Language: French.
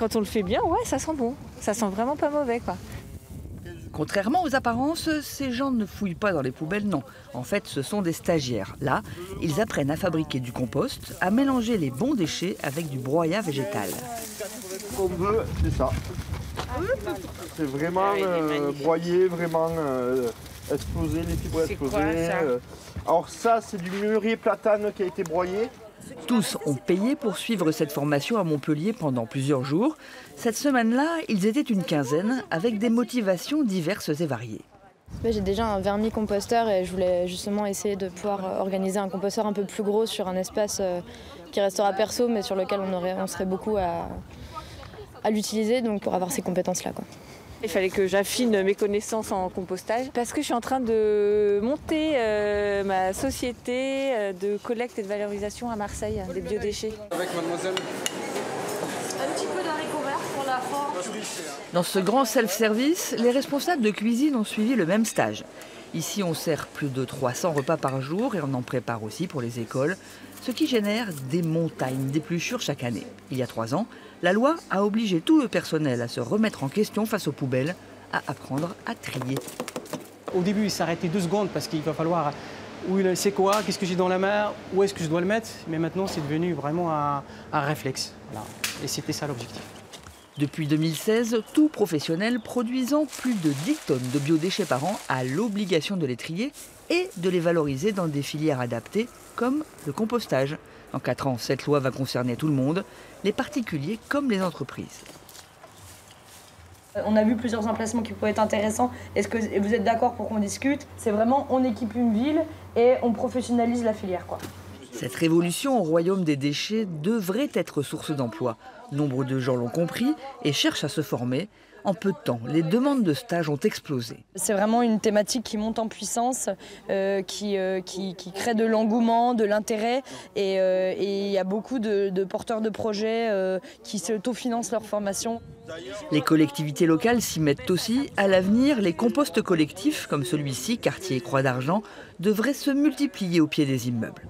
Quand on le fait bien, ouais, ça sent bon. Ça sent vraiment pas mauvais, quoi. Contrairement aux apparences, ces gens ne fouillent pas dans les poubelles, non. En fait, ce sont des stagiaires. Là, ils apprennent à fabriquer du compost, à mélanger les bons déchets avec du broyat végétal. Ce qu'on veut, c'est ça. C'est vraiment broyer, vraiment exploser, les fibres explosées. Alors ça, c'est du mûrier platane qui a été broyé. Tous ont payé pour suivre cette formation à Montpellier pendant plusieurs jours. Cette semaine-là, ils étaient une quinzaine avec des motivations diverses et variées. J'ai déjà un vermicomposteur et je voulais justement essayer de pouvoir organiser un composteur un peu plus gros sur un espace qui restera perso mais sur lequel on serait beaucoup à l'utiliser, donc pour avoir ces compétences-là, quoi. Il fallait que j'affine mes connaissances en compostage parce que je suis en train de monter ma société de collecte et de valorisation à Marseille des biodéchets. Avec mademoiselle. Un petit peu d'haricots verts pour la forme. Dans ce grand self-service, les responsables de cuisine ont suivi le même stage. Ici, on sert plus de 300 repas par jour et on en prépare aussi pour les écoles, ce qui génère des montagnes d'épluchures chaque année. Il y a 3 ans, la loi a obligé tout le personnel à se remettre en question face aux poubelles, à apprendre à trier. Au début, il s'arrêtait 2 secondes parce qu'il va falloir, c'est quoi, qu'est-ce que j'ai dans la main, où est-ce que je dois le mettre. Mais maintenant, c'est devenu vraiment un réflexe. Voilà. Et c'était ça l'objectif. Depuis 2016, tout professionnel produisant plus de 10 tonnes de biodéchets par an a l'obligation de les trier et de les valoriser dans des filières adaptées, comme le compostage. Dans 4 ans, cette loi va concerner tout le monde, les particuliers comme les entreprises. On a vu plusieurs emplacements qui pourraient être intéressants. Est-ce que vous êtes d'accord pour qu'on discute? C'est vraiment, on équipe une ville et on professionnalise la filière, quoi. Cette révolution au royaume des déchets devrait être source d'emploi. Nombre de gens l'ont compris et cherchent à se former. En peu de temps, les demandes de stage ont explosé. C'est vraiment une thématique qui monte en puissance, qui crée de l'engouement, de l'intérêt. Et il y a beaucoup de porteurs de projets qui s'autofinancent leur formation. Les collectivités locales s'y mettent aussi. À l'avenir, les composts collectifs, comme celui-ci, quartier Croix d'Argent, devraient se multiplier au pied des immeubles.